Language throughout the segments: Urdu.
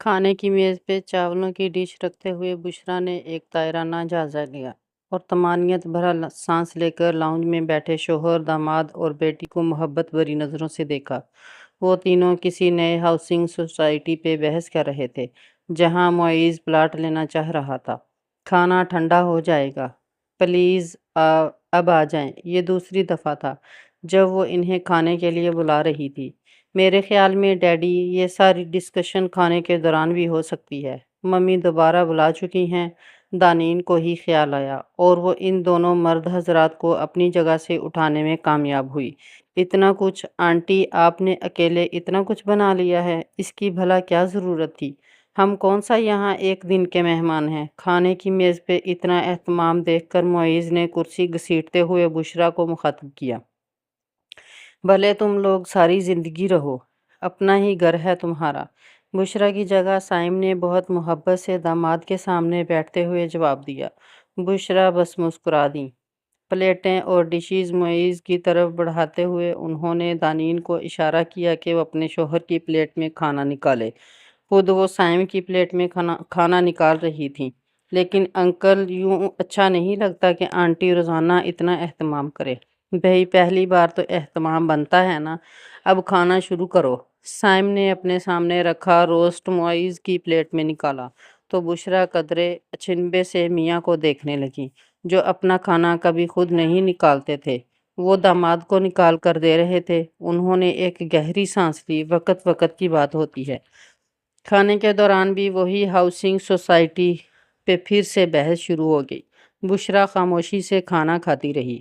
کھانے کی میز پہ چاولوں کی ڈش رکھتے ہوئے بشریٰ نے ایک طائرانہ جائزہ لیا اور طمانینت بھرا سانس لے کر لاؤنج میں بیٹھے شوہر، داماد اور بیٹی کو محبت بھری نظروں سے دیکھا۔ وہ تینوں کسی نئے ہاؤسنگ سوسائٹی پہ بحث کر رہے تھے، جہاں معیز پلاٹ لینا چاہ رہا تھا۔ کھانا ٹھنڈا ہو جائے گا، پلیز اب آ جائیں۔ یہ دوسری دفعہ تھا جب وہ انہیں کھانے کے لیے بلا رہی تھی۔ میرے خیال میں ڈیڈی، یہ ساری ڈسکشن کھانے کے دوران بھی ہو سکتی ہے۔ ممی دوبارہ بلا چکی ہیں، دانین کو ہی خیال آیا، اور وہ ان دونوں مرد حضرات کو اپنی جگہ سے اٹھانے میں کامیاب ہوئی۔ اتنا کچھ آنٹی، آپ نے اکیلے اتنا کچھ بنا لیا ہے، اس کی بھلا کیا ضرورت تھی؟ ہم کون سا یہاں ایک دن کے مہمان ہیں؟ کھانے کی میز پہ اتنا اہتمام دیکھ کر معیز نے کرسی گھسیٹتے ہوئے بشریٰ کو مخاطب کیا۔ بھلے تم لوگ ساری زندگی رہو، اپنا ہی گھر ہے تمہارا۔ بشریٰ کی جگہ سائم نے بہت محبت سے داماد کے سامنے بیٹھتے ہوئے جواب دیا۔ بشریٰ بس مسکرا دیں۔ پلیٹیں اور ڈشز معیز کی طرف بڑھاتے ہوئے انہوں نے دانین کو اشارہ کیا کہ وہ اپنے شوہر کی پلیٹ میں کھانا نکالے۔ خود وہ سائم کی پلیٹ میں کھانا نکال رہی تھیں۔ لیکن انکل، یوں اچھا نہیں لگتا کہ آنٹی روزانہ اتنا اہتمام کرے۔ بھئی، پہلی بار تو اہتمام بنتا ہے نا۔ اب کھانا شروع کرو۔ سائم نے اپنے سامنے رکھا روسٹ معیز کی پلیٹ میں نکالا تو بشریٰ قدرے اچنبھے سے میاں کو دیکھنے لگی، جو اپنا کھانا کبھی خود نہیں نکالتے تھے۔ وہ داماد کو نکال کر دے رہے تھے۔ انہوں نے ایک گہری سانس لی۔ وقت وقت کی بات ہوتی ہے۔ کھانے کے دوران بھی وہی ہاؤسنگ سوسائٹی پہ پھر سے بحث شروع ہو گئی۔ بشریٰ خاموشی سے کھانا کھاتی رہی۔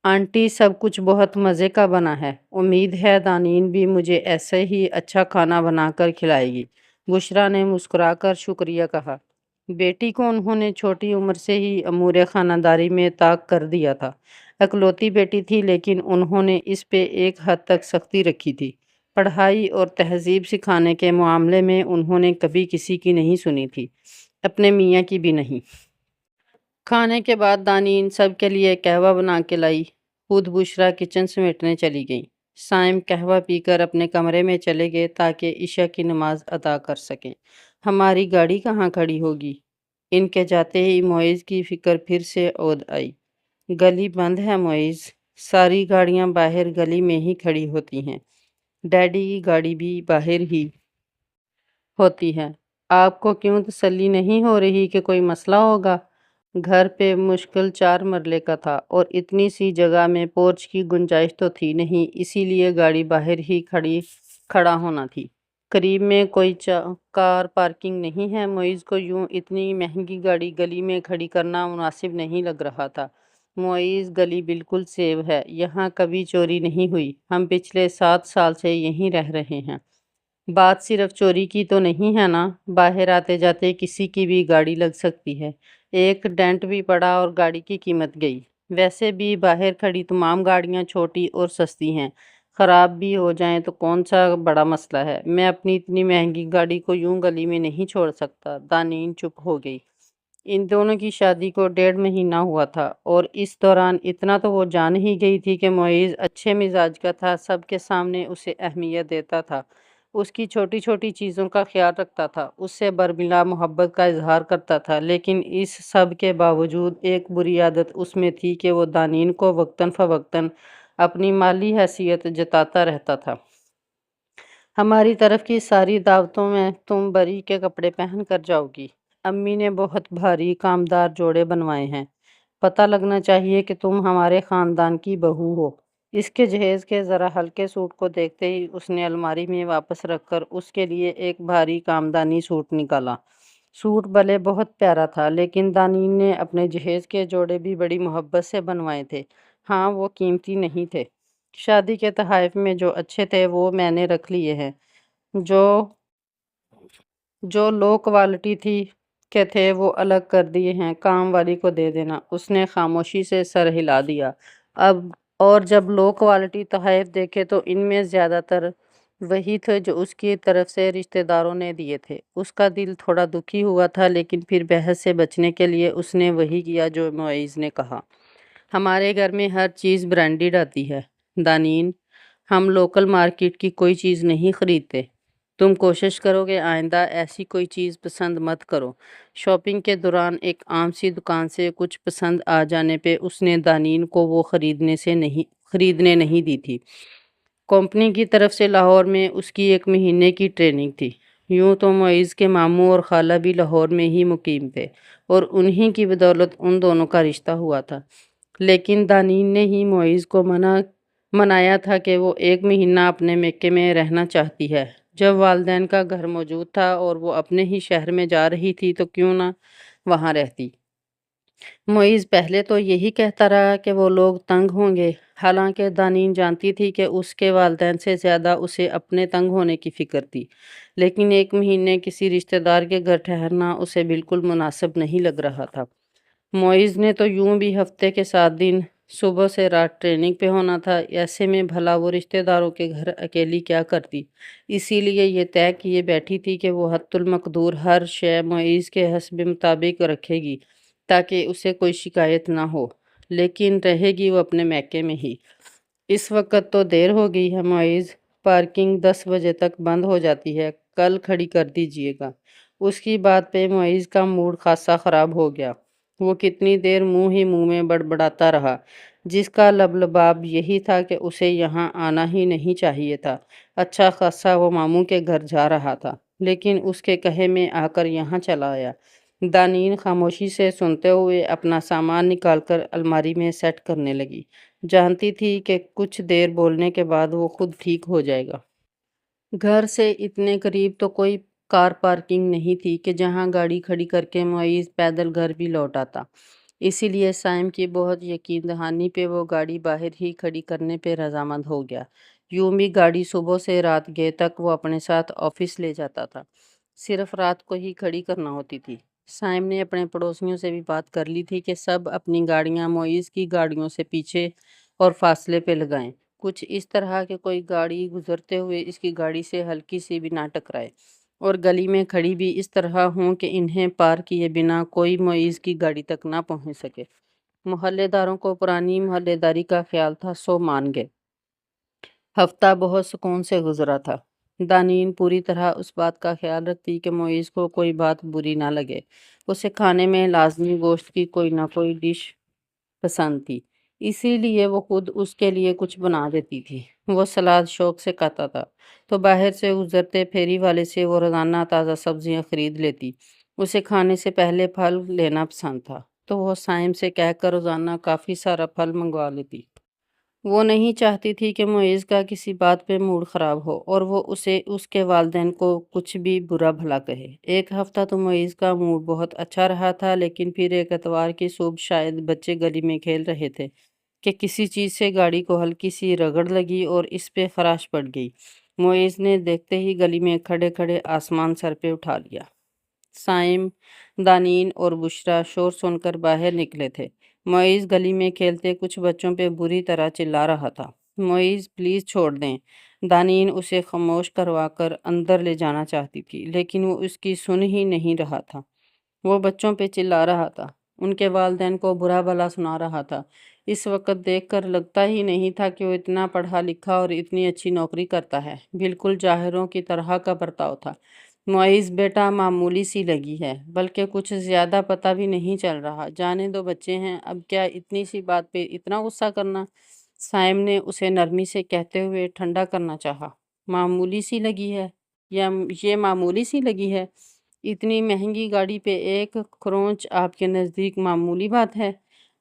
آنٹی، سب کچھ بہت مزے کا بنا ہے۔ امید ہے دانین بھی مجھے ایسے ہی اچھا کھانا بنا کر کھلائے گی۔ بشریٰ نے مسکرا کر شکریہ کہا۔ بیٹی کو انہوں نے چھوٹی عمر سے ہی امور خانہ داری میں طاق کر دیا تھا۔ اکلوتی بیٹی تھی، لیکن انہوں نے اس پہ ایک حد تک سختی رکھی تھی۔ پڑھائی اور تہذیب سکھانے کے معاملے میں انہوں نے کبھی کسی کی نہیں سنی تھی، اپنے میاں کی بھی نہیں۔ کھانے کے بعد دانین سب کے لیے قہوہ بنا کے لائی۔ خود بشریٰ کچن سمیٹنے چلی گئی۔ سائم قہوہ پی کر اپنے کمرے میں چلے گئے تاکہ عشاء کی نماز ادا کر سکیں۔ ہماری گاڑی کہاں کھڑی ہوگی؟ ان کے جاتے ہی معیز کی فکر پھر سے عود آئی۔ گلی بند ہے معیز، ساری گاڑیاں باہر گلی میں ہی کھڑی ہوتی ہیں۔ ڈیڈی کی گاڑی بھی باہر ہی ہوتی ہے۔ آپ کو کیوں تسلی نہیں ہو رہی کہ کوئی مسئلہ ہوگا؟ گھر پہ مشکل 4 مرلے کا تھا اور اتنی سی جگہ میں پورچ کی گنجائش تو تھی نہیں، اسی لیے گاڑی باہر ہی کھڑا ہونا تھی۔ قریب میں کوئی کار پارکنگ نہیں ہے؟ معیز کو یوں اتنی مہنگی گاڑی گلی میں کھڑی کرنا مناسب نہیں لگ رہا تھا۔ معیز، گلی بالکل سیف ہے، یہاں کبھی چوری نہیں ہوئی، ہم پچھلے 7 سال سے یہیں رہ رہے ہیں۔ بات صرف چوری کی تو نہیں ہے نا؟ باہر آتے جاتے کسی کی بھی گاڑی لگ سکتی ہے، ایک ڈینٹ بھی پڑا اور گاڑی کی قیمت گئی۔ ویسے بھی باہر کھڑی تمام گاڑیاں چھوٹی اور سستی ہیں، خراب بھی ہو جائیں تو کون سا بڑا مسئلہ ہے؟ میں اپنی اتنی مہنگی گاڑی کو یوں گلی میں نہیں چھوڑ سکتا۔ دانین چپ ہو گئی۔ ان دونوں کی شادی کو 1.5 مہینہ ہوا تھا، اور اس دوران اتنا تو وہ جان ہی گئی تھی کہ معیز اچھے مزاج کا تھا، سب کے سامنے اسے اہمیت دیتا تھا، اس کی چھوٹی چھوٹی چیزوں کا خیال رکھتا تھا، اس سے برملا محبت کا اظہار کرتا تھا۔ لیکن اس سب کے باوجود ایک بری عادت اس میں تھی کہ وہ دانین کو وقتاً فوقتاً اپنی مالی حیثیت جتاتا رہتا تھا۔ ہماری طرف کی ساری دعوتوں میں تم بری کے کپڑے پہن کر جاؤ گی۔ امی نے بہت بھاری کامدار جوڑے بنوائے ہیں، پتہ لگنا چاہیے کہ تم ہمارے خاندان کی بہو ہو۔ اس کے جہیز کے ذرا ہلکے سوٹ کو دیکھتے ہی اس نے الماری میں واپس رکھ کر اس کے لیے ایک بھاری کامدانی سوٹ نکالا۔ سوٹ بھلے بہت پیارا تھا، لیکن دانین نے اپنے جہیز کے جوڑے بھی بڑی محبت سے بنوائے تھے۔ ہاں، وہ قیمتی نہیں تھے۔ شادی کے تحائف میں جو اچھے تھے وہ میں نے رکھ لیے ہیں، جو لو کوالٹی کے تھے وہ الگ کر دیے ہیں، کام والی کو دے دینا۔ اس نے خاموشی سے سر ہلا دیا۔ اور جب لو کوالٹی تحائف دیکھے تو ان میں زیادہ تر وہی تھے جو اس کی طرف سے رشتہ داروں نے دیے تھے۔ اس کا دل تھوڑا دکھی ہوا تھا، لیکن پھر بحث سے بچنے کے لیے اس نے وہی کیا جو معیز نے کہا۔ ہمارے گھر میں ہر چیز برانڈڈ آتی ہے دانین، ہم لوکل مارکیٹ کی کوئی چیز نہیں خریدتے۔ تم کوشش کرو کہ آئندہ ایسی کوئی چیز پسند مت کرو۔ شاپنگ کے دوران ایک عام سی دکان سے کچھ پسند آ جانے پہ اس نے دانین کو وہ خریدنے نہیں دی تھی۔ کمپنی کی طرف سے لاہور میں اس کی 1 مہینے کی ٹریننگ تھی۔ یوں تو معیز کے ماموں اور خالہ بھی لاہور میں ہی مقیم تھے اور انہی کی بدولت ان دونوں کا رشتہ ہوا تھا، لیکن دانین نے ہی معیز کو منایا تھا کہ وہ 1 مہینہ اپنے میکے میں رہنا چاہتی ہے۔ جب والدین کا گھر موجود تھا اور وہ اپنے ہی شہر میں جا رہی تھی تو کیوں نہ وہاں رہتی۔ معیز پہلے تو یہی کہتا رہا کہ وہ لوگ تنگ ہوں گے، حالانکہ دانین جانتی تھی کہ اس کے والدین سے زیادہ اسے اپنے تنگ ہونے کی فکر تھی، لیکن 1 مہینے کسی رشتہ دار کے گھر ٹھہرنا اسے بالکل مناسب نہیں لگ رہا تھا۔ معیز نے تو یوں بھی ہفتے کے 7 دن صبح سے رات ٹریننگ پہ ہونا تھا، ایسے میں بھلا وہ رشتہ داروں کے گھر اکیلی کیا کرتی۔ اسی لیے یہ طے کیے بیٹھی تھی کہ وہ حد المقدور ہر شے معیز کے حسب مطابق رکھے گی تاکہ اسے کوئی شکایت نہ ہو، لیکن رہے گی وہ اپنے میکے میں ہی۔ اس وقت تو دیر ہو گئی ہے معیز، پارکنگ 10 بجے تک بند ہو جاتی ہے، کل کھڑی کر دیجیے گا۔ اس کی بات پہ معیز کا موڈ خاصا خراب ہو گیا۔ وہ کتنی دیر منہ ہی منہ میں بڑبڑاتا رہا، جس کا لباب یہی تھا کہ اسے یہاں آنا ہی نہیں چاہیے تھا۔ اچھا خاصا وہ ماموں کے گھر جا رہا تھا، لیکن اس کے کہے میں آ کر یہاں چلا آیا۔ دانین خاموشی سے سنتے ہوئے اپنا سامان نکال کر الماری میں سیٹ کرنے لگی، جانتی تھی کہ کچھ دیر بولنے کے بعد وہ خود ٹھیک ہو جائے گا۔ گھر سے اتنے قریب تو کوئی کار پارکنگ نہیں تھی کہ جہاں گاڑی کھڑی کر کے معیز پیدل گھر بھی لوٹ آتا، اسی لیے سائم کی بہت یقین دہانی پہ وہ گاڑی باہر ہی کھڑی کرنے پہ رضامند ہو گیا۔ یوں بھی گاڑی صبح سے رات گئے تک وہ اپنے ساتھ آفس لے جاتا تھا، صرف رات کو ہی کھڑی کرنا ہوتی تھی۔ سائم نے اپنے پڑوسیوں سے بھی بات کر لی تھی کہ سب اپنی گاڑیاں معیز کی گاڑیوں سے پیچھے اور فاصلے پہ لگائیں، کچھ اس طرح کہ کوئی گاڑی گزرتے ہوئے اس کی گاڑی سے ہلکی سی بھی نہ ٹکرائے، اور گلی میں کھڑی بھی اس طرح ہوں کہ انہیں پار کیے بنا کوئی معیز کی گاڑی تک نہ پہنچ سکے۔ محلے داروں کو پرانی محلے داری کا خیال تھا، سو مان گئے۔ ہفتہ بہت سکون سے گزرا تھا۔ دانین پوری طرح اس بات کا خیال رکھتی کہ معیز کو کوئی بات بری نہ لگے۔ اسے کھانے میں لازمی گوشت کی کوئی نہ کوئی ڈش پسند تھی، اسی لیے وہ خود اس کے لیے کچھ بنا دیتی تھی۔ وہ سلاد شوق سے کھاتا تھا، تو باہر سے گزرتے پھیری والے سے وہ روزانہ تازہ سبزیاں خرید لیتی۔ اسے کھانے سے پہلے پھل لینا پسند تھا، تو وہ سائم سے کہہ کر روزانہ کافی سارا پھل منگوا لیتی۔ وہ نہیں چاہتی تھی کہ معیز کا کسی بات پہ موڈ خراب ہو اور وہ اسے اس کے والدین کو کچھ بھی برا بھلا کہے۔ ایک ہفتہ تو معیز کا موڈ بہت اچھا رہا تھا، لیکن پھر ایک اتوار کی صبح شاید بچے گلی میں کھیل رہے تھے کہ کسی چیز سے گاڑی کو ہلکی سی رگڑ لگی اور اس پہ خراش پڑ گئی۔ معیز نے دیکھتے ہی گلی میں کھڑے کھڑے آسمان سر پہ اٹھا لیا۔ سائم، دانین اور بشرا شور سن کر باہر نکلے تھے۔ معیز گلی میں کھیلتے کچھ بچوں پہ بری طرح چلا رہا تھا۔ معیز پلیز چھوڑ دیں۔ دانین اسے خاموش کروا کر اندر لے جانا چاہتی تھی، لیکن وہ اس کی سن ہی نہیں رہا تھا۔ وہ بچوں پہ چلا رہا تھا، ان کے والدین کو برا بھلا سنا رہا تھا۔ اس وقت دیکھ کر لگتا ہی نہیں تھا کہ وہ اتنا پڑھا لکھا اور اتنی اچھی نوکری کرتا ہے، بالکل جاہلوں کی طرح کا برتاؤ تھا۔ معیز بیٹا معمولی سی لگی ہے، بلکہ کچھ زیادہ پتہ بھی نہیں چل رہا، جانے دو بچے ہیں، اب کیا اتنی سی بات پہ اتنا غصہ کرنا۔ سائم نے اسے نرمی سے کہتے ہوئے ٹھنڈا کرنا چاہا۔ معمولی سی لگی ہے، یا یہ معمولی سی لگی ہے؟ اتنی مہنگی گاڑی پہ ایک کرونچ آپ کے نزدیک معمولی بات ہے؟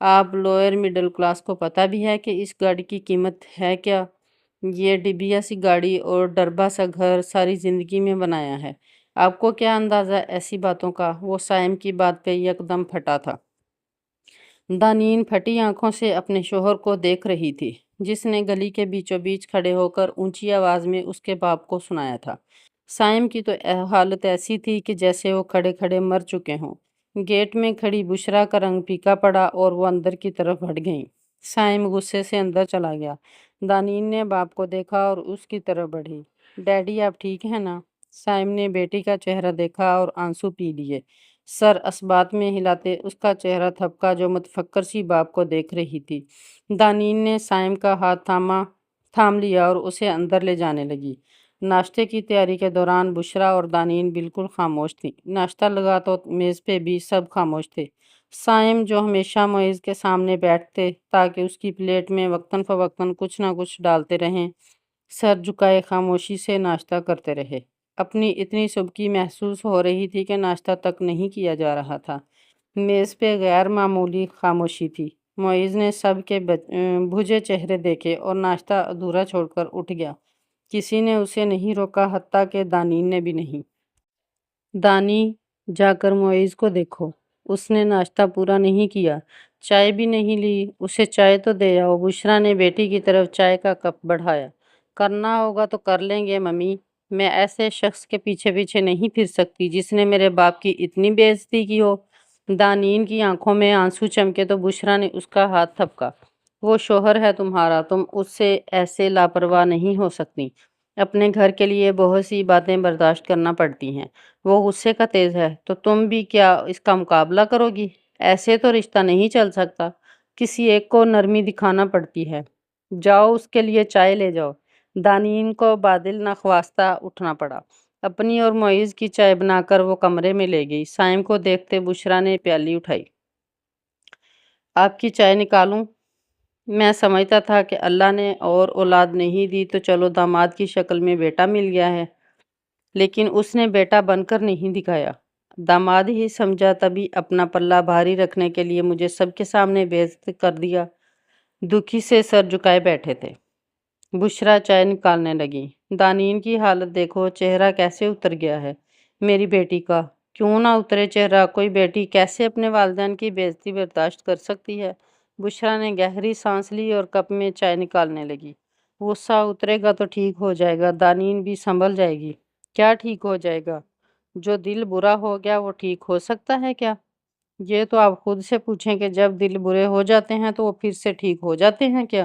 آپ لوئر مڈل کلاس کو پتہ بھی ہے کہ اس گاڑی کی قیمت ہے کیا؟ یہ ڈبیا سی گاڑی اور ڈربا سا گھر ساری زندگی میں بنایا ہے، آپ کو کیا اندازہ ایسی باتوں کا؟ وہ سائم کی بات پہ یکدم پھٹا تھا۔ دانین پھٹی آنکھوں سے اپنے شوہر کو دیکھ رہی تھی، جس نے گلی کے بیچوں بیچ کھڑے ہو کر اونچی آواز میں اس کے باپ کو سنایا تھا۔ سائم کی تو حالت ایسی تھی کہ جیسے وہ کھڑے کھڑے مر چکے ہوں۔ گیٹ میں کھڑی بشرا کا رنگ پھیکا پڑا اور وہ اندر کی طرف ہٹ گئیں۔ سائم غصے سے اندر چلا گیا۔ دانین نے باپ کو دیکھا اور اس کی طرف بڑھی۔ ڈیڈی آپ ٹھیک ہیں نا؟ سائم نے بیٹی کا چہرہ دیکھا اور آنسو پی لیے۔ سر اسبات میں ہلاتے اس کا چہرہ تھپکا جو متفکر سی باپ کو دیکھ رہی تھی۔ دانین نے سائم کا ہاتھ تھام لیا اور اسے اندر لے جانے لگی۔ ناشتے کی تیاری کے دوران بشرا اور دانین بالکل خاموش تھیں۔ ناشتہ لگا تو میز پہ بھی سب خاموش تھے۔ سائم جو ہمیشہ معیز کے سامنے بیٹھتے تاکہ اس کی پلیٹ میں وقتاً فوقتاً کچھ نہ کچھ ڈالتے رہیں، سر جھکائے خاموشی سے ناشتہ کرتے رہے۔ اپنی اتنی سبکی محسوس ہو رہی تھی کہ ناشتہ تک نہیں کیا جا رہا تھا۔ میز پہ غیر معمولی خاموشی تھی۔ معیز نے سب کے بجھے چہرے دیکھے اور ناشتہ ادھورا چھوڑ کر اٹھ گیا۔ کسی نے اسے نہیں روکا، حتیٰ کہ دانین نے بھی نہیں۔ دانی، جا کر معیز کو دیکھو، اس نے ناشتہ پورا نہیں کیا، چائے بھی نہیں لی، اسے چائے تو دے آؤ۔ بشرا نے بیٹی کی طرف چائے کا کپ بڑھایا۔ کرنا ہوگا تو کر لیں گے ممی، میں ایسے شخص کے پیچھے پیچھے نہیں پھر سکتی جس نے میرے باپ کی اتنی بے عزتی کی ہو۔ دانین کی آنکھوں میں آنسو چمکے تو بشرا نے اس کا ہاتھ تھپکا۔ وہ شوہر ہے تمہارا، تم اس سے ایسے لاپرواہ نہیں ہو سکتی۔ اپنے گھر کے لیے بہت سی باتیں برداشت کرنا پڑتی ہیں۔ وہ غصے کا تیز ہے تو تم بھی کیا اس کا مقابلہ کرو گی؟ ایسے تو رشتہ نہیں چل سکتا، کسی ایک کو نرمی دکھانا پڑتی ہے۔ جاؤ اس کے لیے چائے لے جاؤ۔ دانین کو بادل نخواستہ اٹھنا پڑا۔ اپنی اور معیز کی چائے بنا کر وہ کمرے میں لے گئی۔ سائم کو دیکھتے بشرا نے پیالی اٹھائی۔ آپ کی چائے نکالوں؟ میں سمجھتا تھا کہ اللہ نے اور اولاد نہیں دی تو چلو داماد کی شکل میں بیٹا مل گیا ہے، لیکن اس نے بیٹا بن کر نہیں دکھایا۔ داماد ہی سمجھا، تبھی اپنا پلہ بھاری رکھنے کے لیے مجھے سب کے سامنے بے عزت کر دیا۔ دکھی سے سر جھکائے بیٹھے تھے۔ بشرا چائے نکالنے لگی۔ دانین کی حالت دیکھو، چہرہ کیسے اتر گیا ہے میری بیٹی کا۔ کیوں نہ اترے چہرہ، کوئی بیٹی کیسے اپنے والدین کی بے عزتی برداشت کر سکتی ہے؟ بشرا نے گہری سانس لی اور کپ میں چائے نکالنے لگی۔ غصہ اترے گا تو ٹھیک ہو جائے گا، دانین بھی سنبھل جائے گی۔ کیا ٹھیک ہو جائے گا؟ جو دل برا ہو گیا وہ ٹھیک ہو سکتا ہے کیا؟ یہ تو آپ خود سے پوچھیں کہ جب دل برے ہو جاتے ہیں تو وہ پھر سے ٹھیک ہو جاتے ہیں کیا؟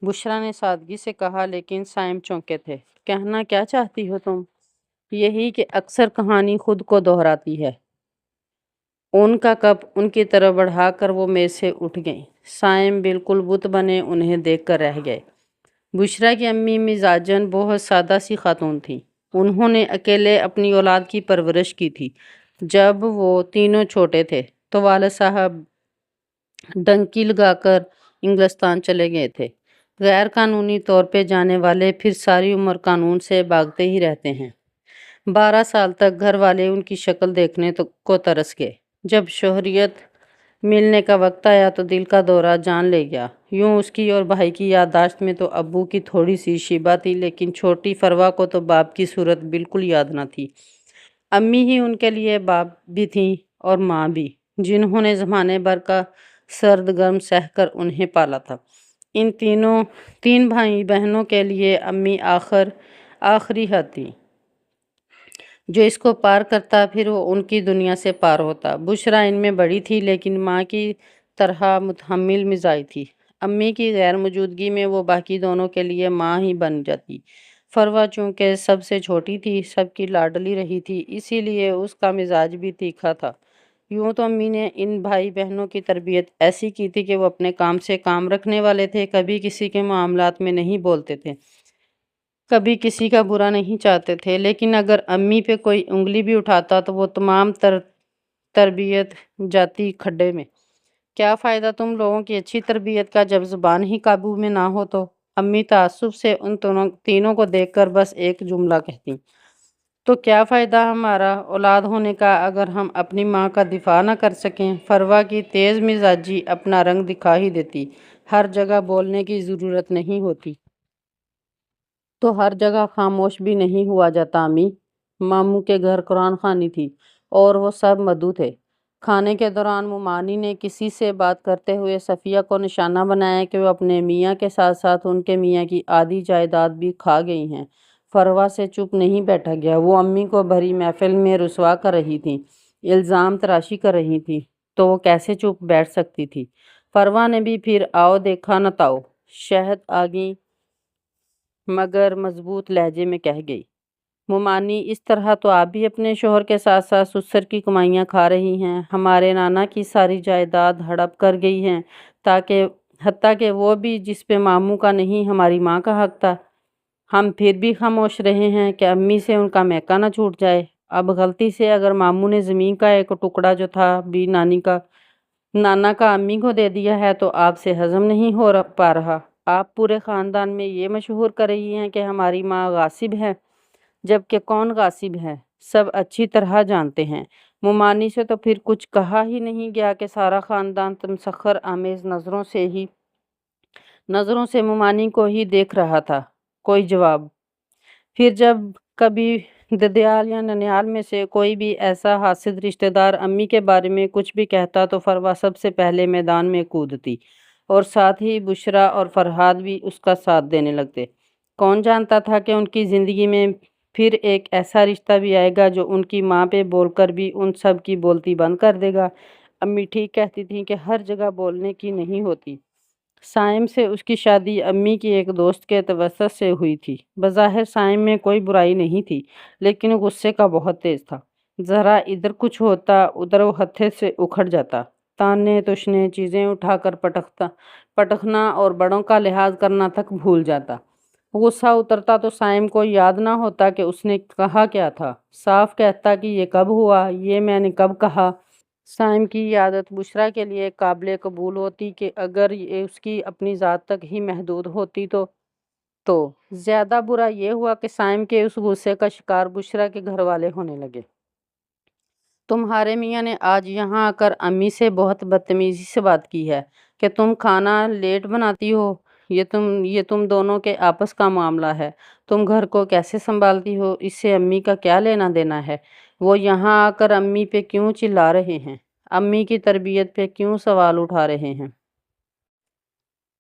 بشرا نے سادگی سے کہا، لیکن سائم چونکے تھے۔ کہنا کیا چاہتی ہو تم؟ یہی کہ اکثر کہانی خود کو دہراتی ہے۔ ان کا کپ ان کی طرف بڑھا کر وہ میز سے اٹھ گئیں۔ سائم بالکل بت بنے انہیں دیکھ کر رہ گئے۔ بشرا کی امی مزاجاً بہت سادہ سی خاتون تھیں۔ انہوں نے اکیلے اپنی اولاد کی پرورش کی تھی۔ جب وہ تینوں چھوٹے تھے تو والد صاحب ڈنکی لگا کر انگلستان چلے گئے تھے۔ غیر قانونی طور پہ جانے والے پھر ساری عمر قانون سے بھاگتے ہی رہتے ہیں۔ 12 سال تک گھر والے ان کی شکل دیکھنے کو ترس گئے۔ جب شوہریت ملنے کا وقت آیا تو دل کا دورہ جان لے گیا۔ یوں اس کی اور بھائی کی یادداشت میں تو ابو کی تھوڑی سی شیبہ تھی، لیکن چھوٹی فروا کو تو باپ کی صورت بالکل یاد نہ تھی۔ امی ہی ان کے لیے باپ بھی تھیں اور ماں بھی، جنہوں نے زمانے بھر کا سرد گرم سہ کر انہیں پالا تھا۔ ان تین بھائی بہنوں کے لیے امی آخری حد تھی۔ جو اس کو پار کرتا پھر وہ ان کی دنیا سے پار ہوتا۔ بشرا ان میں بڑی تھی، لیکن ماں کی طرح متحمل مزاج تھی۔ امی کی غیر موجودگی میں وہ باقی دونوں کے لیے ماں ہی بن جاتی۔ فروا چونکہ سب سے چھوٹی تھی، سب کی لاڈلی رہی تھی، اسی لیے اس کا مزاج بھی تیکھا تھا۔ یوں تو امی نے ان بھائی بہنوں کی تربیت ایسی کی تھی کہ وہ اپنے کام سے کام رکھنے والے تھے، کبھی کسی کے معاملات میں نہیں بولتے تھے، کبھی کسی کا برا نہیں چاہتے تھے، لیکن اگر امی پہ کوئی انگلی بھی اٹھاتا تو وہ تمام تربیت جاتی کھڈے میں۔ کیا فائدہ تم لوگوں کی اچھی تربیت کا جب زبان ہی قابو میں نہ ہو تو؟ امی تعصب سے ان تینوں کو دیکھ کر بس ایک جملہ کہتی، تو کیا فائدہ ہمارا اولاد ہونے کا اگر ہم اپنی ماں کا دفاع نہ کر سکیں؟ فروا کی تیز مزاجی اپنا رنگ دکھا ہی دیتی۔ ہر جگہ بولنے کی ضرورت نہیں ہوتی تو ہر جگہ خاموش بھی نہیں ہوا جاتا امی۔ ماموں کے گھر قرآن خوانی تھی اور وہ سب مدعو تھے۔ کھانے کے دوران ممانی نے کسی سے بات کرتے ہوئے صفیہ کو نشانہ بنایا کہ وہ اپنے میاں کے ساتھ ساتھ ان کے میاں کی آدھی جائیداد بھی کھا گئی ہیں۔ فروا سے چپ نہیں بیٹھا گیا۔ وہ امی کو بھری محفل میں رسوا کر رہی تھی، الزام تراشی کر رہی تھی، تو وہ کیسے چپ بیٹھ سکتی تھی؟ فروا نے بھی پھر آؤ دیکھا نہ تاؤ شہد آگیں مگر مضبوط لہجے میں کہہ گئی، ممانی اس طرح تو آپ بھی اپنے شوہر کے ساتھ ساتھ سسر کی کمائیاں کھا رہی ہیں۔ ہمارے نانا کی ساری جائیداد ہڑپ کر گئی ہیں، حتیٰ کہ وہ بھی جس پہ ماموں کا نہیں ہماری ماں کا حق تھا۔ ہم پھر بھی خاموش رہے ہیں کہ امی سے ان کا میکا نہ چھوٹ جائے۔ اب غلطی سے اگر ماموں نے زمین کا ایک ٹکڑا جو تھا بھی نانا کا امی کو دے دیا ہے تو آپ سے ہضم نہیں ہو پا رہا۔ آپ پورے خاندان میں یہ مشہور کر رہی ہیں کہ ہماری ماں غاصب ہے، جبکہ کون غاصب ہے سب اچھی طرح جانتے ہیں۔ ممانی سے تو پھر کچھ کہا ہی نہیں گیا کہ سارا خاندان تمسخر آمیز نظروں سے ممانی کو ہی دیکھ رہا تھا۔ کوئی جواب۔ پھر جب کبھی ددیال یا ننیال میں سے کوئی بھی ایسا حاسد رشتہ دار امی کے بارے میں کچھ بھی کہتا تو فروا سب سے پہلے میدان میں کودتی، اور ساتھ ہی بشرا اور فرحاد بھی اس کا ساتھ دینے لگتے۔ کون جانتا تھا کہ ان کی زندگی میں پھر ایک ایسا رشتہ بھی آئے گا جو ان کی ماں پہ بول کر بھی ان سب کی بولتی بند کر دے گا۔ امی ٹھیک کہتی تھیں کہ ہر جگہ بولنے کی نہیں ہوتی۔ سائم سے اس کی شادی امی کی ایک دوست کے توسط سے ہوئی تھی۔ بظاہر سائم میں کوئی برائی نہیں تھی، لیکن غصے کا بہت تیز تھا۔ ذرا ادھر کچھ ہوتا ادھر وہ ہتھے سے اکھڑ جاتا، تانے تشنے چیزیں اٹھا کر پٹکنا اور بڑوں کا لحاظ کرنا تک بھول جاتا۔ غصہ اترتا تو سائم کو یاد نہ ہوتا کہ اس نے کہا کیا تھا، صاف کہتا کہ یہ کب ہوا، یہ میں نے کب کہا۔ سائم کی یہ عادت بشرا کے لیے قابل قبول ہوتی کہ اگر یہ اس کی اپنی ذات تک ہی محدود ہوتی تو زیادہ برا یہ ہوا کہ سائم کے اس غصے کا شکار بشرا کے گھر والے ہونے لگے۔ تمہارے میاں نے آج یہاں آ کر امی سے بہت بدتمیزی سے بات کی ہے کہ تم کھانا لیٹ بناتی ہو، یہ تم دونوں کے آپس کا معاملہ ہے، تم گھر کو کیسے سنبھالتی ہو اس سے امی کا کیا لینا دینا ہے؟ وہ یہاں آ کر امی پہ کیوں چلا رہے ہیں؟ امی کی تربیت پہ کیوں سوال اٹھا رہے ہیں؟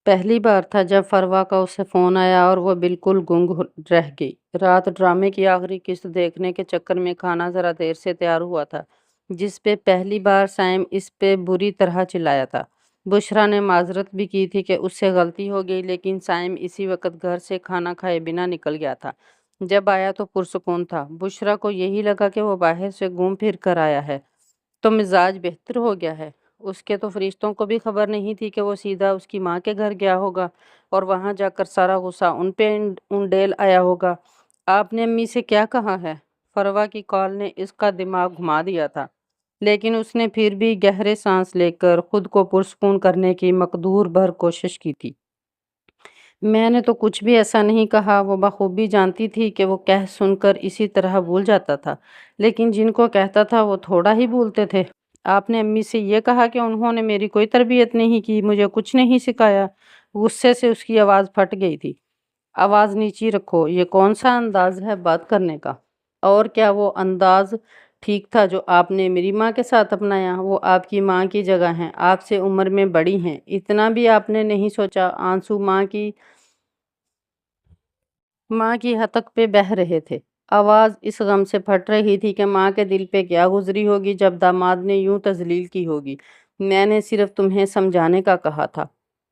پہلی بار تھا جب فروا کا اسے فون آیا اور وہ بالکل گنگ رہ گئی۔ رات ڈرامے کی آخری قسط دیکھنے کے چکر میں کھانا ذرا دیر سے تیار ہوا تھا، جس پہ پہلی بار سائم اس پہ بری طرح چلایا تھا۔ بشرا نے معذرت بھی کی تھی کہ اس سے غلطی ہو گئی، لیکن سائم اسی وقت گھر سے کھانا کھائے بنا نکل گیا تھا۔ جب آیا تو پرسکون تھا۔ بشرا کو یہی لگا کہ وہ باہر سے گھوم پھر کر آیا ہے تو مزاج بہتر ہو گیا ہے۔ اس کے تو فرشتوں کو بھی خبر نہیں تھی کہ وہ سیدھا اس کی ماں کے گھر گیا ہوگا اور وہاں جا کر سارا غصہ ان پہ انڈیل آیا ہوگا۔ آپ نے امی سے کیا کہا ہے؟ فروا کی کال نے اس کا دماغ گھما دیا تھا، لیکن اس نے پھر بھی گہرے سانس لے کر خود کو پرسکون کرنے کی مقدور بھر کوشش کی تھی۔ میں نے تو کچھ بھی ایسا نہیں کہا۔ وہ بخوبی جانتی تھی کہ وہ کہہ سن کر اسی طرح بھول جاتا تھا، لیکن جن کو کہتا تھا وہ تھوڑا ہی بھولتے تھے۔ آپ نے امی سے یہ کہا کہ انہوں نے میری کوئی تربیت نہیں کی، مجھے کچھ نہیں سکھایا؟ غصے سے اس کی آواز پھٹ گئی تھی۔ آواز نیچی رکھو، یہ کون سا انداز ہے بات کرنے کا؟ اور کیا وہ انداز ٹھیک تھا جو آپ نے میری ماں کے ساتھ اپنایا؟ وہ آپ کی ماں کی جگہ ہیں، آپ سے عمر میں بڑی ہیں، اتنا بھی آپ نے نہیں سوچا؟ آنسو ماں کی ہتک پہ بہہ رہے تھے۔ آواز اس غم سے پھٹ رہی تھی کہ ماں کے دل پہ کیا گزری ہوگی جب داماد نے یوں تذلیل کی ہوگی۔ میں نے صرف تمہیں سمجھانے کا کہا تھا،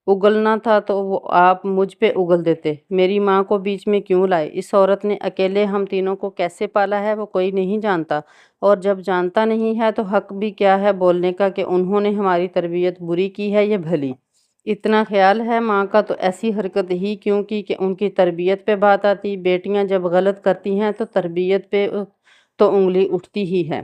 اگلنا تھا تو وہ آپ مجھ پہ اگل دیتے، میری ماں کو بیچ میں کیوں لائے؟ اس عورت نے اکیلے ہم تینوں کو کیسے پالا ہے وہ کوئی نہیں جانتا، اور جب جانتا نہیں ہے تو حق بھی کیا ہے بولنے کا کہ انہوں نے ہماری تربیت بری کی ہے یا بھلی؟ اتنا خیال ہے ماں کا تو ایسی حرکت ہی کیوں کی کہ ان کی تربیت پہ بات آتی؟ بیٹیاں جب غلط کرتی ہیں تو تربیت پہ تو انگلی اٹھتی ہی ہے۔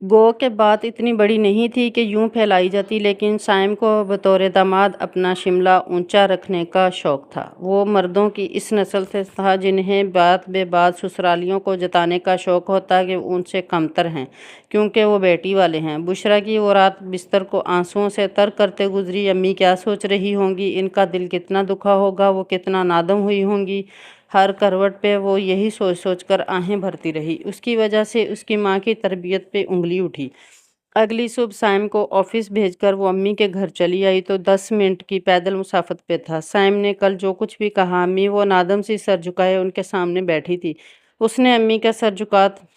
گو کہ بات اتنی بڑی نہیں تھی کہ یوں پھیلائی جاتی، لیکن سائم کو بطور داماد اپنا شملہ اونچا رکھنے کا شوق تھا۔ وہ مردوں کی اس نسل سے تھا جنہیں بات بے بات سسرالیوں کو جتانے کا شوق ہوتا کہ وہ ان سے کمتر ہیں کیونکہ وہ بیٹی والے ہیں۔ بشرا کی وہ رات بستر کو آنسوؤں سے تر کرتے گزری۔ امی کیا سوچ رہی ہوں گی، ان کا دل کتنا دکھا ہوگا، وہ کتنا نادم ہوئی ہوں گی۔ ہر کروٹ پہ وہ یہی سوچ سوچ کر آہیں بھرتی رہی۔ اس کی وجہ سے اس کی ماں کی تربیت پہ انگلی اٹھی۔ اگلی صبح سائم کو آفس بھیج کر وہ امی کے گھر چلی آئی تو 10 منٹ کی پیدل مسافت پہ تھا۔ سائم نے کل جو کچھ بھی کہا، امی وہ نادم سی سر جھکائے ان کے سامنے بیٹھی تھی۔ اس نے امی کا سر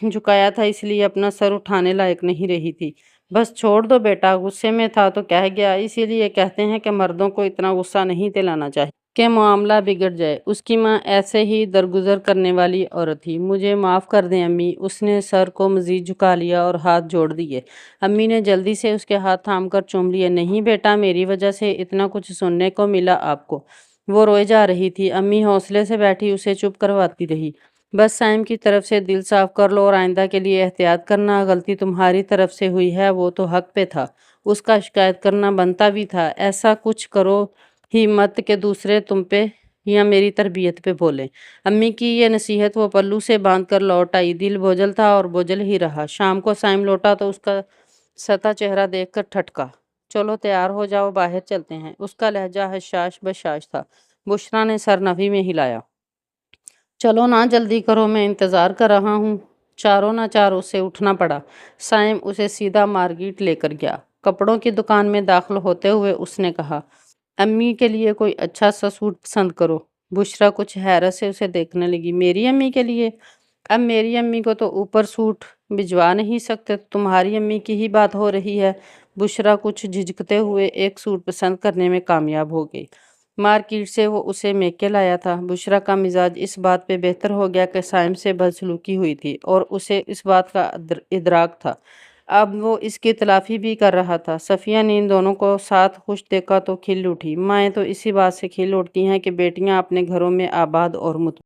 جھکایا تھا، اس لیے اپنا سر اٹھانے لائق نہیں رہی تھی۔ بس چھوڑ دو بیٹا، غصے میں تھا تو کہہ گیا، اسی لیے کہتے ہیں کہ مردوں کو اتنا غصہ نہیں دلانا چاہیے کہ معاملہ بگڑ جائے۔ اس کی ماں ایسے ہی درگزر کرنے والی عورت تھی۔ مجھے معاف کر دیں امی۔ اس نے سر کو مزید جھکا لیا اور ہاتھ جوڑ دیے۔ امی نے جلدی سے اس کے ہاتھ تھام کر چوم لیے۔ نہیں بیٹا، میری وجہ سے اتنا کچھ سننے کو ملا آپ کو۔ وہ روئے جا رہی تھی۔ امی حوصلے سے بیٹھی اسے چپ کرواتی رہی۔ بس سائم کی طرف سے دل صاف کر لو اور آئندہ کے لیے احتیاط کرنا۔ غلطی تمہاری طرف سے ہوئی ہے، وہ تو حق پہ تھا، اس کا شکایت کرنا بنتا بھی تھا۔ ایسا کچھ کرو ہی مت کہ دوسرے تم پہ یا میری تربیت پہ بولیں۔ امی کی یہ نصیحت وہ پلو سے باندھ کر لوٹ آئی۔ دل بوجھل تھا اور بوجھل ہی رہا۔ شام کو سائم لوٹا تو اس کا سطح چہرہ دیکھ کر ٹھٹکا۔ چلو تیار ہو جاؤ، باہر چلتے ہیں۔ اس کا لہجہ حشاش بشاش تھا۔ بشریٰ نے سر نفی میں ہلایا۔ چلو نا جلدی کرو، میں انتظار کر رہا ہوں۔ چاروں نہ چار اسے اٹھنا پڑا۔ سائم اسے سیدھا مارکیٹ لے کر گیا۔ کپڑوں کی دکان میں داخل ہوتے ہوئے اس نے کہا، امی کے لیے کوئی اچھا سا سوٹ پسند کرو۔ بشریٰ کچھ حیرت سے اسے دیکھنے لگی۔ میری امی کے لیے؟ اب میری امی کو تو اوپر سوٹ بھجوا نہیں سکتے، تو تمہاری امی کی ہی بات ہو رہی ہے۔ بشریٰ کچھ جھجکتے ہوئے ایک سوٹ پسند کرنے میں کامیاب ہو گئی۔ مارکیٹ سے وہ اسے میکے لایا تھا۔ بشریٰ کا مزاج اس بات پہ بہتر ہو گیا کہ سائم سے بدسلوکی ہوئی تھی اور اسے اس بات کا ادراک تھا۔ اب وہ اس کی تلافی بھی کر رہا تھا۔ صفیہ نے ان دونوں کو ساتھ خوش دیکھا تو کھل اٹھی۔ مائیں تو اسی بات سے کھل اٹھتی ہیں کہ بیٹیاں اپنے گھروں میں آباد اور مطمئن